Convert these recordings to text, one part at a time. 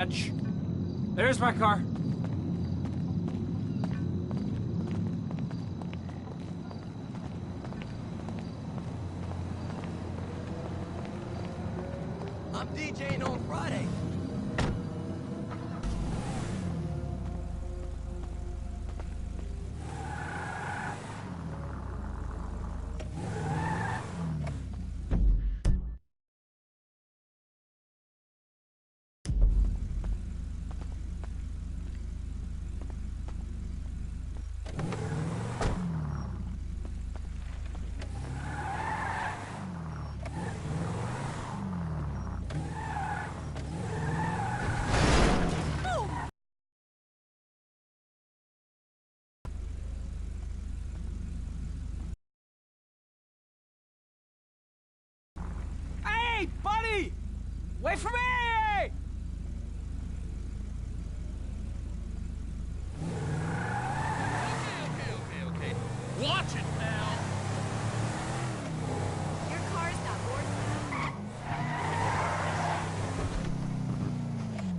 There's my car. I'm DJing on Friday. Hey, buddy! Wait for me! Okay. Watch it, pal. Your car's not worth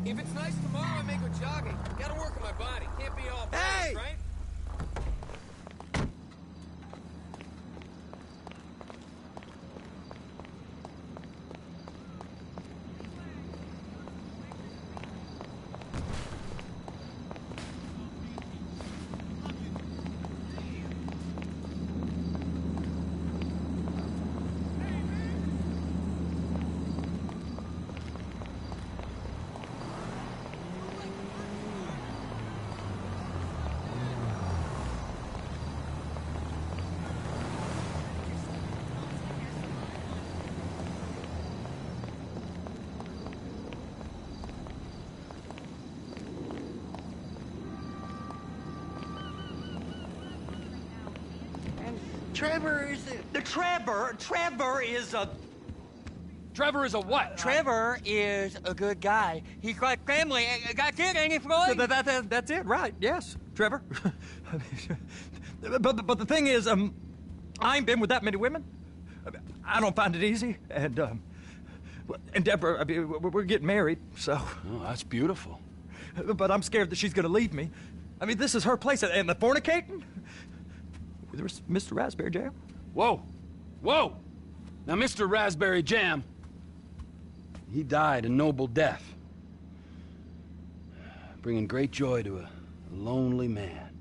If it's nice tomorrow, I may go jogging. Gotta work on my body. Can't be all Hey! right? Trevor is Trevor is a Trevor is a what? Trevor is a good guy. He's got family, got kids, ain't he, Floyd? That's it, right? Yes, Trevor. but the thing is, I ain't been with that many women. I don't find it easy, and Deborah, I mean, we're getting married, so. Oh, that's beautiful. But I'm scared that she's gonna leave me. I mean, this is her place, and the fornicating. There's Mr. Raspberry Jam. Whoa. Now, Mr. Raspberry Jam, he died a noble death, bringing great joy to a lonely man.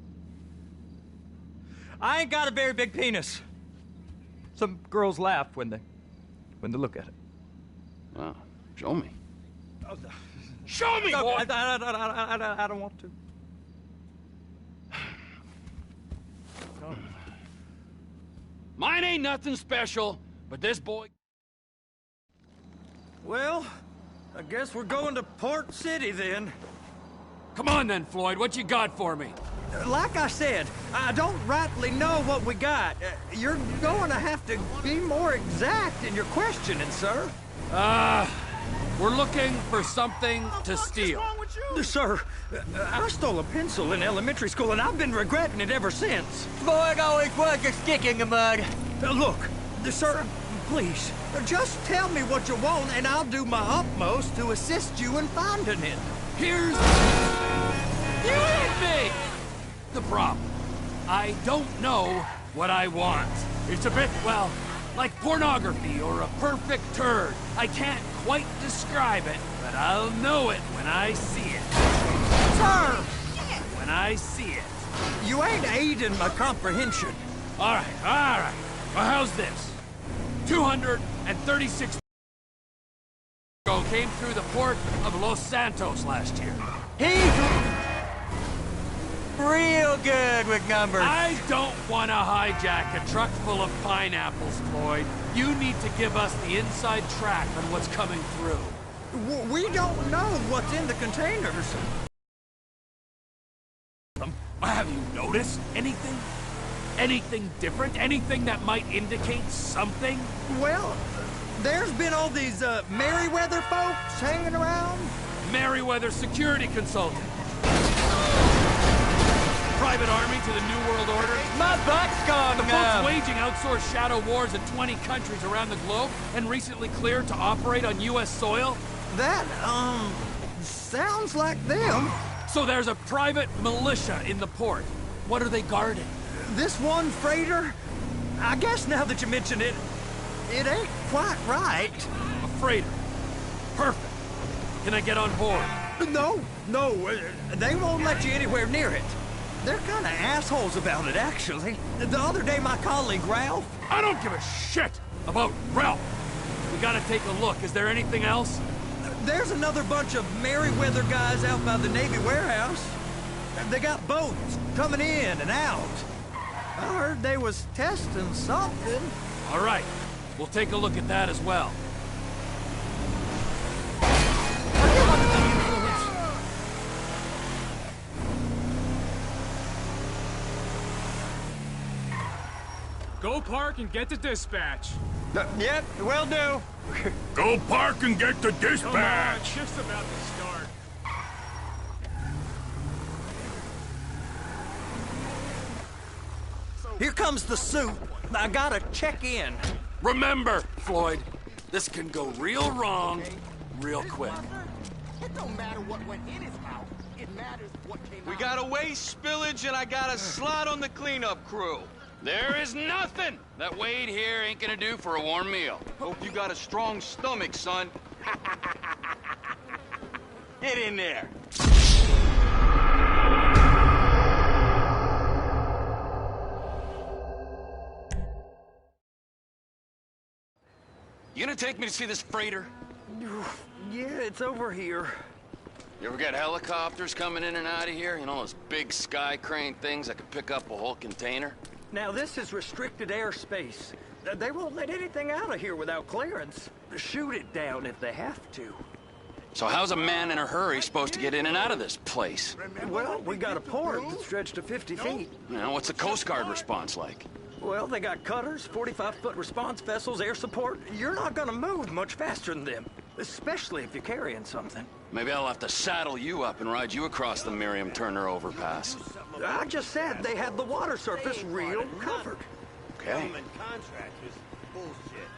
I ain't got a very big penis. Some girls laugh when they look at it. Wow. Show me. Oh, no. Show me, No, boy! I don't want to. Mine ain't nothing special, but this boy... Well, I guess we're going to Port City then. Come on then, Floyd. What you got for me? Like I said, I don't rightly know what we got. You're going to have to be more exact in your questioning, sir. We're looking for something to steal. Sir, I stole a pencil in elementary school, and I've been regretting it ever since. Floyd always was a stick in the mud. Look, sir, please, just tell me what you want, and I'll do my utmost to assist you in finding it. Here's... You hit me! The problem. I don't know what I want. It's a bit, well, like pornography or a perfect turd. I can't quite describe it, but I'll know it when I see it. Sir! When I see it. You ain't aiding my comprehension. All right. Well, how's this? 236 came through the port of Los Santos last year. He's real good with numbers. I don't want to hijack a truck full of pineapples, Floyd. You need to give us the inside track on what's coming through. We don't know what's in the containers. Have you noticed anything? Anything different? Anything that might indicate something? Well, there's been all these Merryweather folks hanging around. Merryweather Security Consultant. Private army to the New World Order. My butt's gone The numb. folks waging outsourced shadow wars in 20 countries around the globe and recently cleared to operate on U.S. soil. Sounds like them. So there's a private militia in the port. What are they guarding? This one freighter? I guess now that you mention it, it ain't quite right. A freighter. Perfect. Can I get on board? No, they won't let you anywhere near it. They're kind of assholes about it, actually. The other day, my colleague, Ralph... I don't give a shit about Ralph. We gotta take a look. Is there anything else? There's another bunch of Merryweather guys out by the Navy warehouse. They got boats coming in and out. I heard they was testing something. All right. We'll take a look at that as well. Go park and get the dispatch. Yep, will do. Go park and get the Come on, dispatch. shift's about to start. Here comes the soup. I gotta check in. Remember, Floyd, this can go real wrong real quick. It don't matter what went in his mouth. It matters what came We out. got a waste spillage and I got a slot on the cleanup crew. There is nothing that Wade here ain't gonna do for a warm meal. Hope you got a strong stomach, son. Get in there. You gonna take me to see this freighter? Yeah, it's over here. You ever got helicopters coming in and out of here? You know, those big sky crane things that could pick up a whole container? Now, this is restricted airspace. They won't let anything out of here without clearance. Shoot it down if they have to. So how's a man in a hurry supposed to get in and out of this place? Well, we got a port that stretched to 50 feet. You know, what's the Coast Guard response like? Well, they got cutters, 45-foot response vessels, air support. You're not gonna move much faster than them, especially if you're carrying something. Maybe I'll have to saddle you up and ride you across the Miriam Turner overpass. I just said they had the water surface real covered. Okay. Government contractors, bullshit.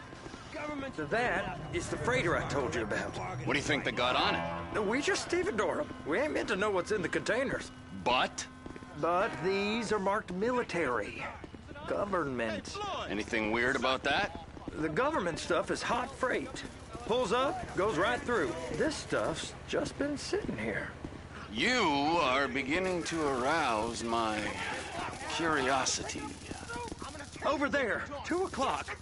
Government. So that is the freighter I told you about. What do you think they got on it? We just stevedore them. We ain't meant to know what's in the containers. But? But these are marked military. Government. Anything weird about that? The government stuff is hot freight. Pulls up, goes right through. This stuff's just been sitting here. You are beginning to arouse my curiosity. Over there, 2 o'clock.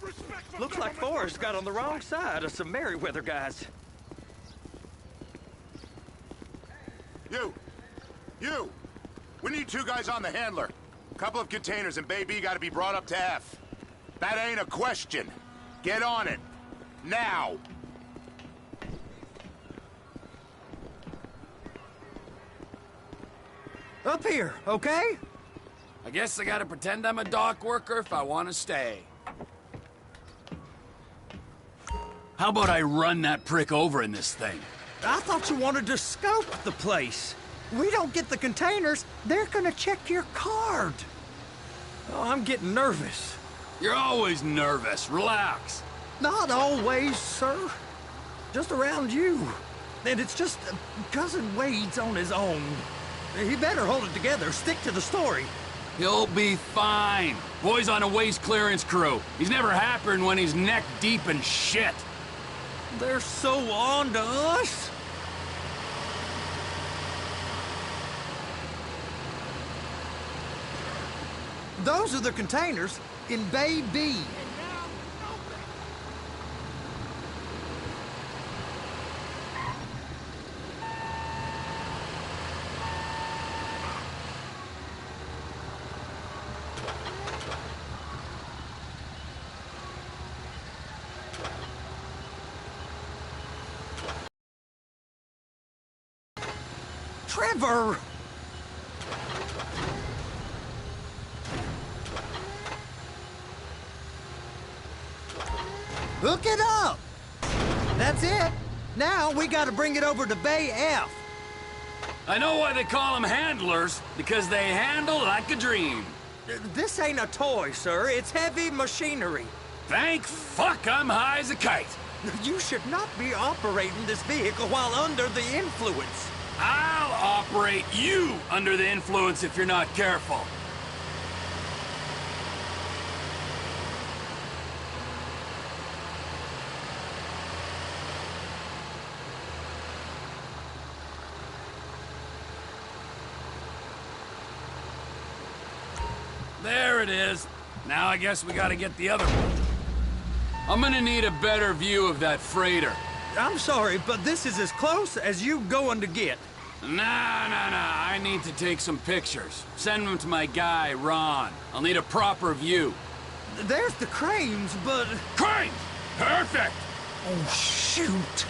Looks like Forrest got on the wrong side of some Merryweather guys. You! We need 2 guys on the handler. Couple of containers and Bay B gotta be brought up to F. That ain't a question. Get on it. Now! Up here, okay? I guess I gotta pretend I'm a dock worker if I want to stay. How about I run that prick over in this thing? I thought you wanted to scope the place. We don't get the containers, they're gonna check your card. Oh, I'm getting nervous. You're always nervous. Relax. Not always, sir. Just around you. And it's just Cousin Wade's on his own. He better hold it together, stick to the story. He'll be fine. Boy's on a waste clearance crew. He's never happier than when he's neck deep in shit. They're so on to us. Those are the containers in Bay B. Trevor! Hook it up! That's it. Now we gotta bring it over to Bay F. I know why they call them handlers, because they handle like a dream. This ain't a toy, sir. It's heavy machinery. Thank fuck I'm high as a kite. You should not be operating this vehicle while under the influence. I'll operate you under the influence if you're not careful. There it is. Now I guess we gotta get the other one. I'm gonna need a better view of that freighter. I'm sorry, but this is as close as you going to get. Nah. I need to take some pictures. Send them to my guy, Ron. I'll need a proper view. There's the cranes, but... Cranes! Perfect! Oh, shoot!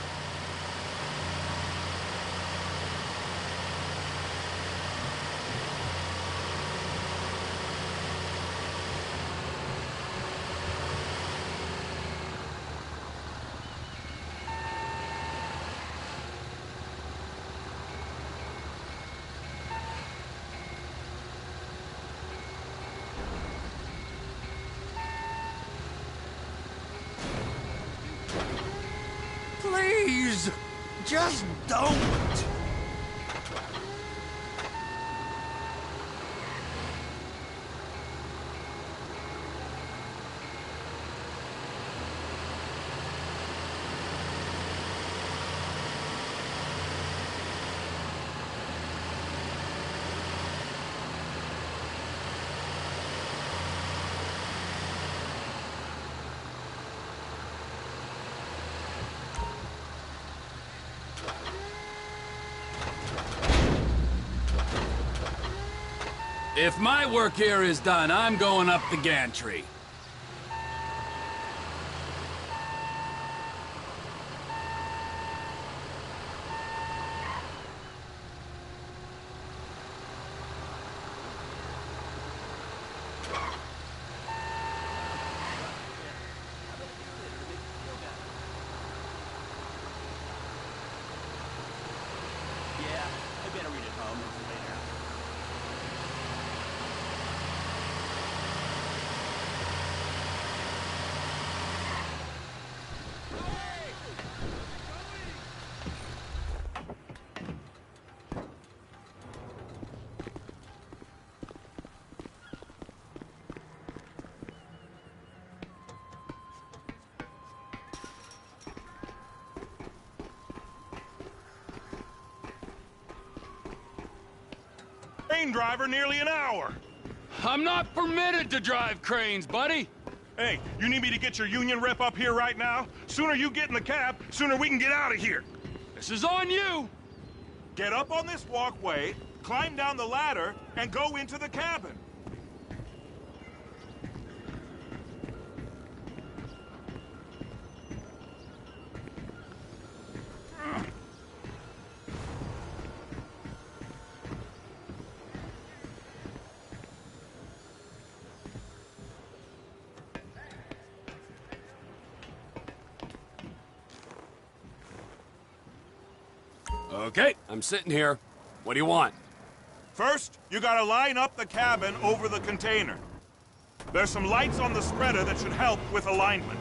Please, just don't. If my work here is done, I'm going up the gantry. Crane driver nearly an hour. I'm not permitted to drive cranes, buddy. Hey, you need me to get your union rep up here right now? Sooner you get in the cab, sooner we can get out of here. This is on you. Get up on this walkway, climb down the ladder, and go into the cabin. Okay, I'm sitting here. What do you want? First, you gotta line up the cabin over the container. There's some lights on the spreader that should help with alignment.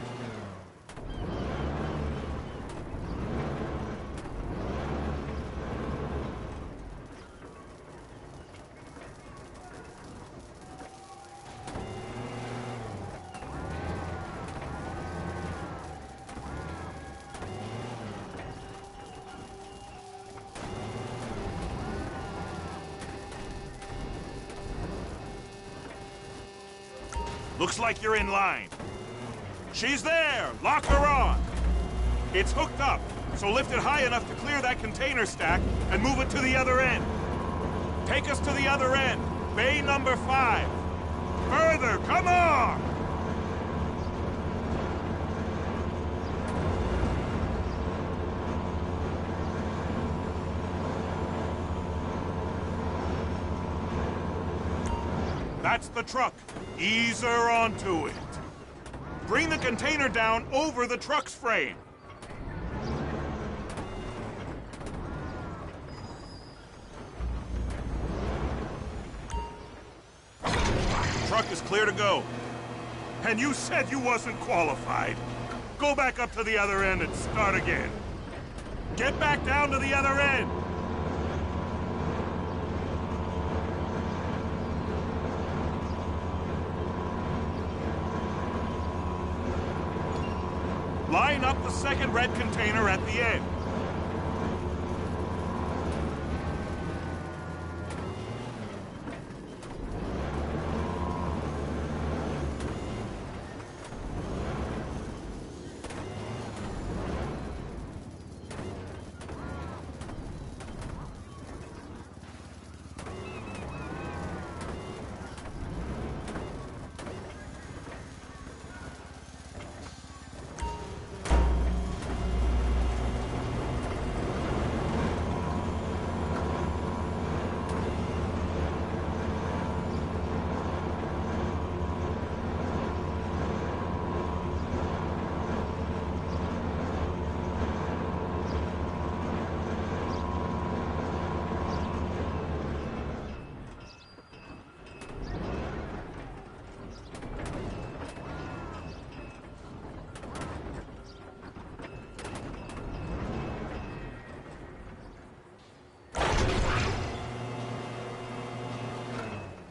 Looks like you're in line. She's there! Lock her on! It's hooked up, so lift it high enough to clear that container stack and move it to the other end. Take us to the other end, bay number 5. Further, come on! That's the truck. Ease her onto it. Bring the container down over the truck's frame. Truck is clear to go. And you said you wasn't qualified. Go back up to the other end and start again. Get back down to the other end! Line up the second red container at the end.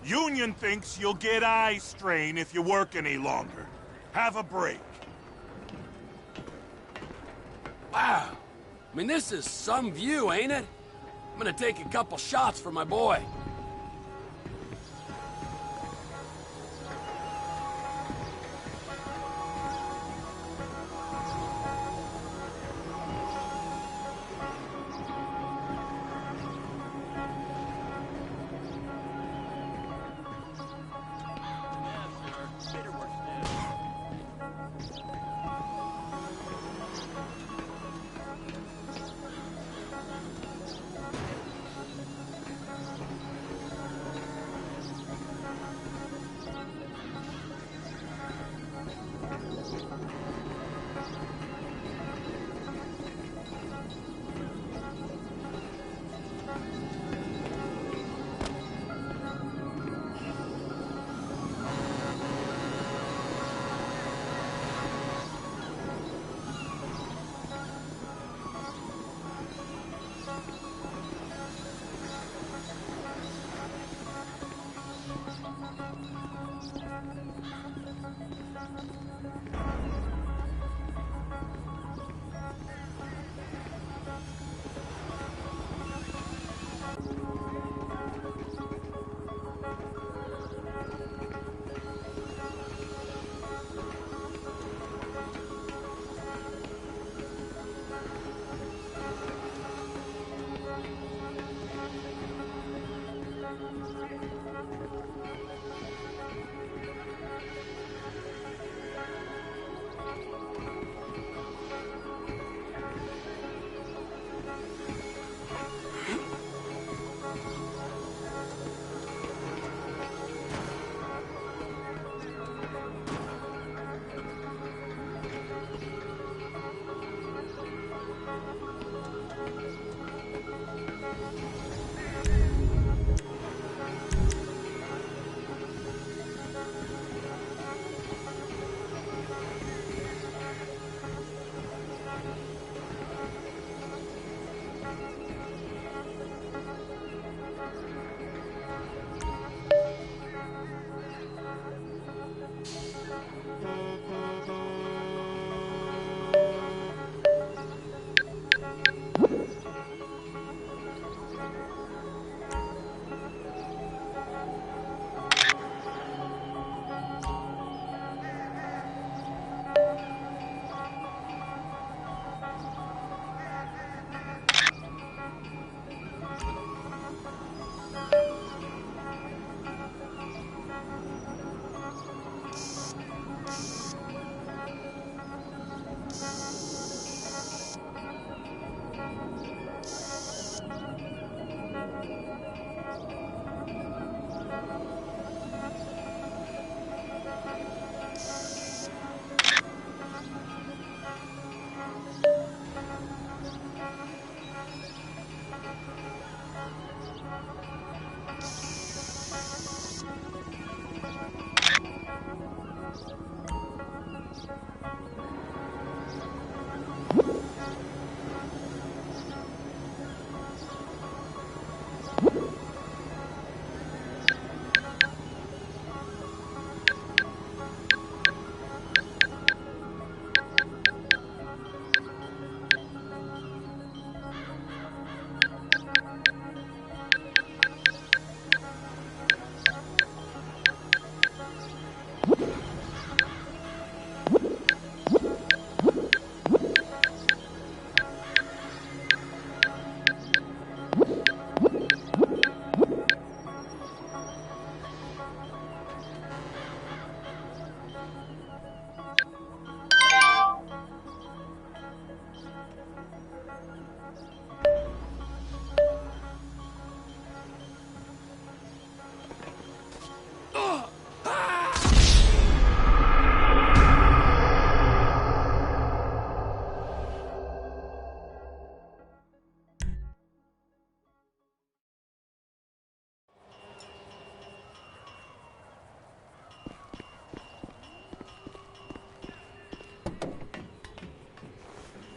Union thinks you'll get eye strain if you work any longer. Have a break. Wow. I mean, this is some view, ain't it? I'm gonna take a couple shots for my boy.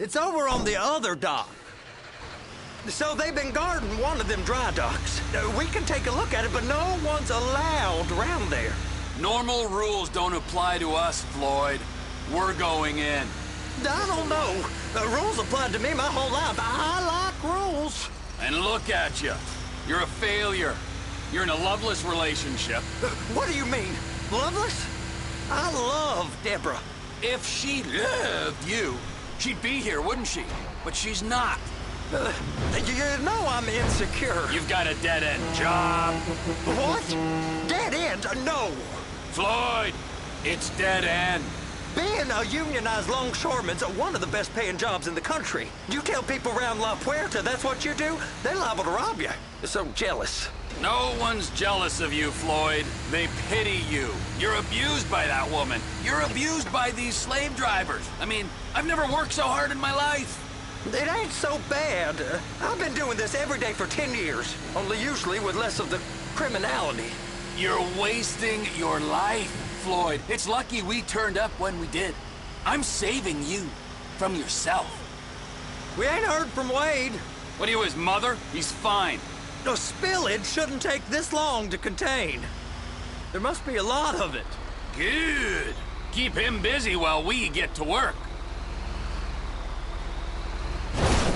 It's over on the other dock. So they've been guarding one of them dry docks. We can take a look at it, but no one's allowed around there. Normal rules don't apply to us, Floyd. We're going in. I don't know. Rules applied to me my whole life. I like rules. And look at you. You're a failure. You're in a loveless relationship. What do you mean? Loveless? I love Deborah. If she loved you, she'd be here, wouldn't she? But she's not. You know I'm insecure. You've got a dead-end job. What? Dead end? No. Floyd, it's dead end. Being a unionized longshoreman's one of the best paying jobs in the country. You tell people around La Puerta that's what you do, they're liable to rob you. They're so jealous. No one's jealous of you, Floyd. They pity you. You're abused by that woman. You're abused by these slave drivers. I mean, I've never worked so hard in my life. It ain't so bad. I've been doing this every day for 10 years, only usually with less of the criminality. You're wasting your life, Floyd. It's lucky we turned up when we did. I'm saving you from yourself. We ain't heard from Wade. What are you, his mother? He's fine. No, spillage shouldn't take this long to contain. There must be a lot of it. Good. Keep him busy while we get to work.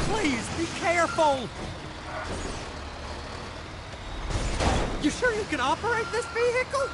Please, be careful! You sure you can operate this vehicle?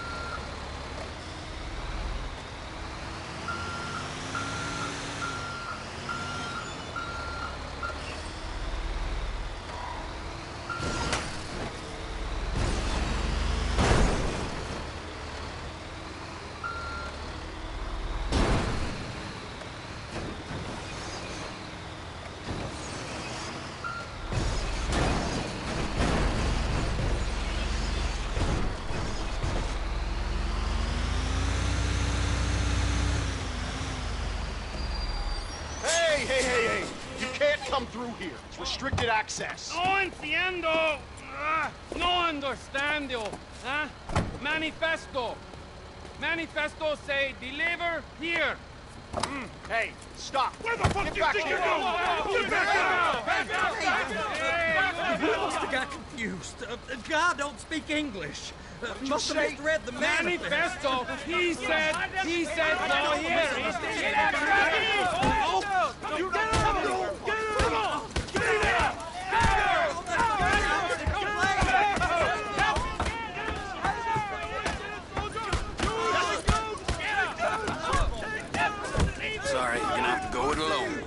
Hey! You can't come through here. It's restricted access. No entiendo. No understando. Huh? Manifesto. Manifesto say deliver here. Hey, stop. Where the fuck do you think you're going? We must have got confused. God don't speak English. Must have misread the Manifesto. He said go here. Sorry, you're gonna have to go it alone.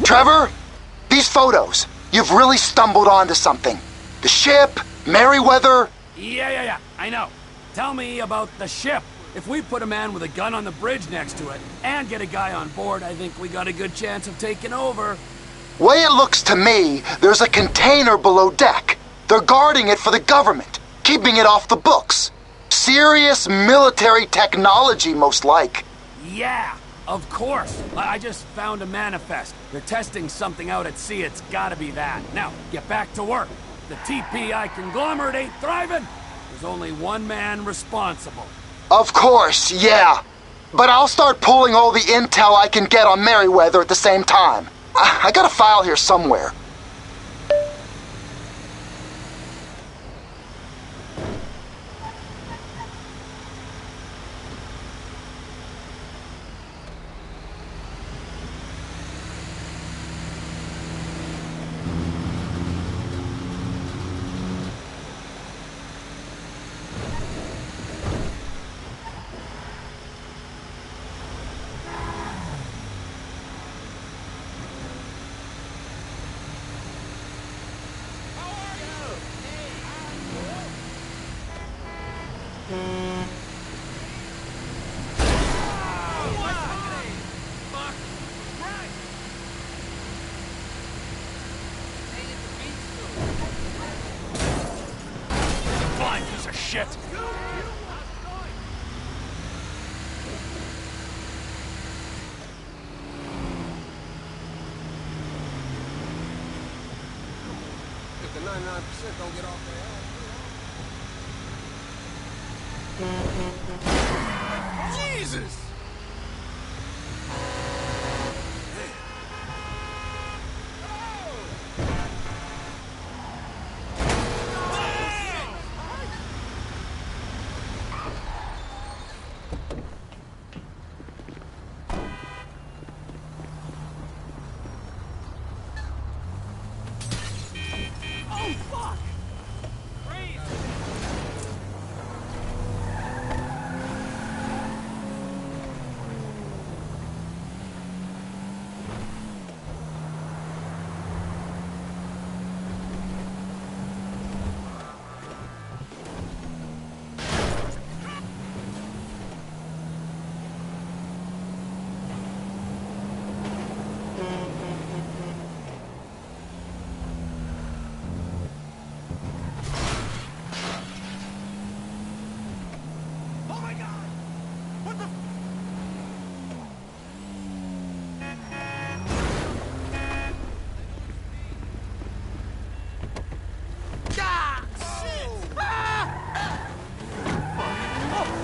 Trevor, these photos, you've really stumbled onto something. The ship, Merryweather. Yeah, I know. Tell me about the ship. If we put a man with a gun on the bridge next to it and get a guy on board, I think we got a good chance of taking over. Way it looks to me, there's a container below deck. They're guarding it for the government, keeping it off the books. Serious military technology, most like. Yeah, of course. I just found a manifest. They're testing something out at sea. It's gotta be that. Now, get back to work. The TPI conglomerate ain't thriving. There's only one man responsible. Of course, yeah. But I'll start pulling all the intel I can get on Merryweather at the same time. I got a file here somewhere. Shit. if the 99% don't get off their ass. Jesus!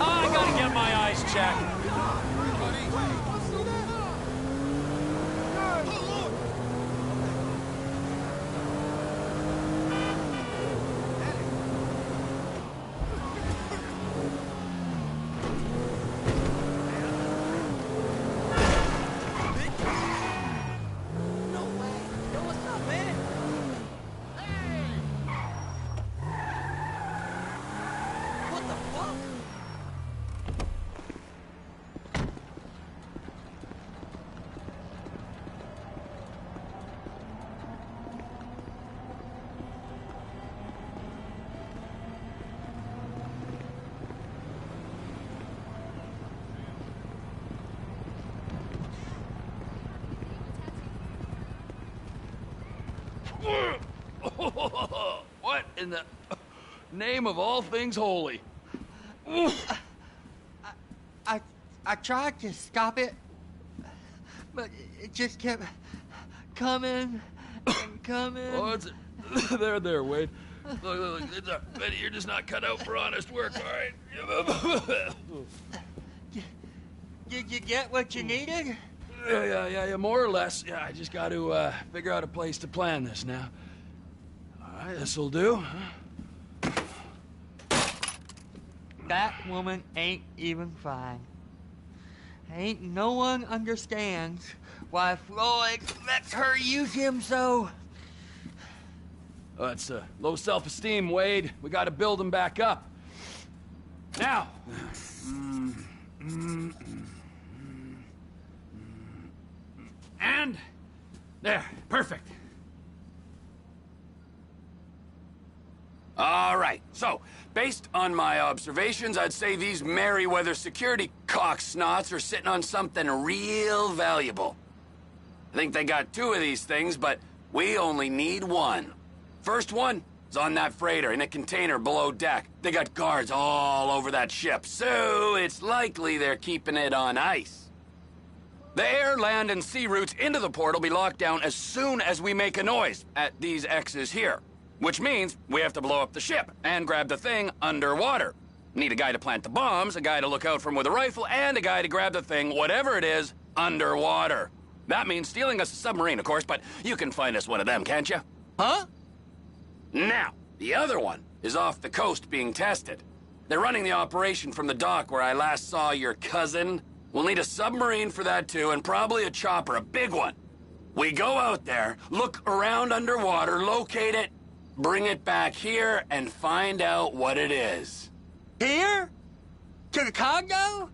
I gotta get my eyes checked. What in the name of all things holy? I tried to stop it, but it just kept coming and coming. Oh, it's there, Wade. Look, Betty, you're just not cut out for honest work, all right? Did you get what you needed? Yeah, more or less. Yeah, I just got to figure out a place to plan this now. All right, this'll do. That woman ain't even fine. Ain't no one understands why Floyd lets her use him so. Oh, that's low self-esteem, Wade. We got to build him back up. Now. And there, perfect. All right, so, based on my observations, I'd say these Merryweather security cocksnots are sitting on something real valuable. I think they got 2 of these things, but we only need 1. First one is on that freighter in a container below deck. They got guards all over that ship, so it's likely they're keeping it on ice. The air, land, and sea routes into the port will be locked down as soon as we make a noise at these X's here. Which means we have to blow up the ship and grab the thing underwater. Need a guy to plant the bombs, a guy to look out for 'em with a rifle, and a guy to grab the thing, whatever it is, underwater. That means stealing us a submarine, of course, but you can find us one of them, can't you? Huh? Now, the other one is off the coast being tested. They're running the operation from the dock where I last saw your cousin. We'll need a submarine for that too, and probably a chopper, a big one. We go out there, look around underwater, locate it, bring it back here, and find out what it is. Here? To the Congo?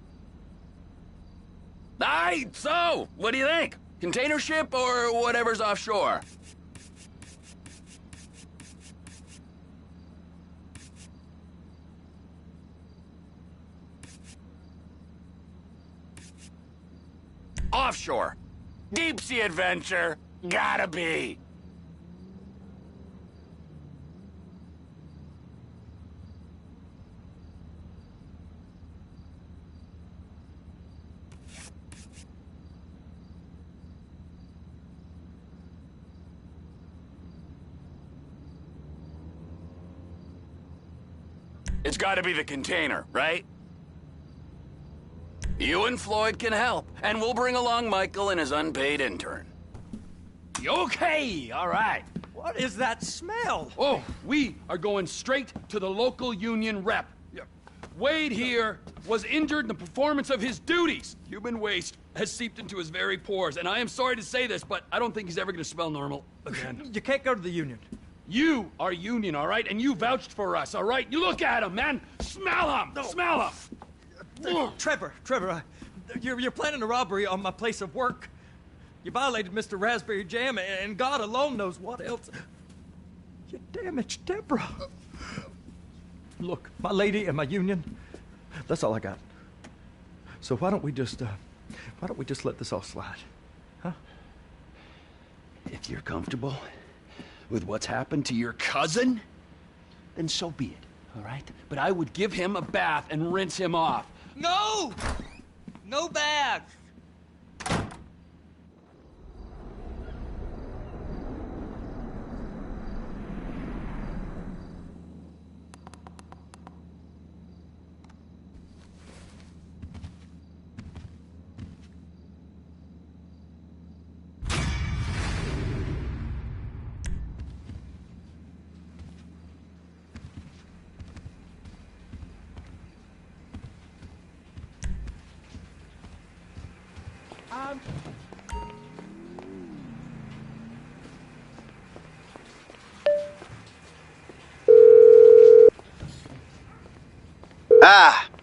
Aye, so, what do you think? Container ship or whatever's offshore? Offshore. Deep sea adventure. Gotta be. It's gotta be the container, right? You and Floyd can help, and we'll bring along Michael and his unpaid intern. Okay, all right. What is that smell? Oh, we are going straight to the local union rep. Wade here was injured in the performance of his duties. Human waste has seeped into his very pores, and I am sorry to say this, but I don't think he's ever gonna smell normal again. You can't go to the union. You are union, all right? And you vouched for us, all right? You look at him, man. Smell him. No. Smell him. Trevor, you're planning a robbery on my place of work. You violated Mr. Raspberry Jam, and God alone knows what else. You damaged Deborah. Look, my lady and my union, that's all I got. So why don't we just let this all slide? Huh? If you're comfortable with what's happened to your cousin, then so be it, all right? But I would give him a bath and rinse him off. No! No baths!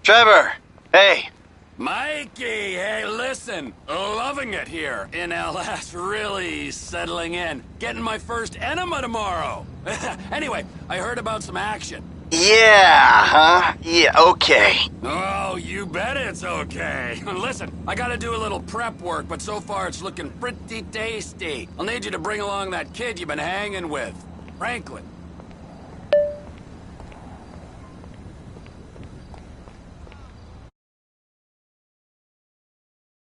Trevor, hey. Mikey, hey, listen. Loving it here in LS. Really settling in. Getting my first enema tomorrow. Anyway, I heard about some action. Yeah, huh? Yeah, okay. Oh, you bet it's okay. Listen, I gotta do a little prep work, but so far it's looking pretty tasty. I'll need you to bring along that kid you've been hanging with, Franklin.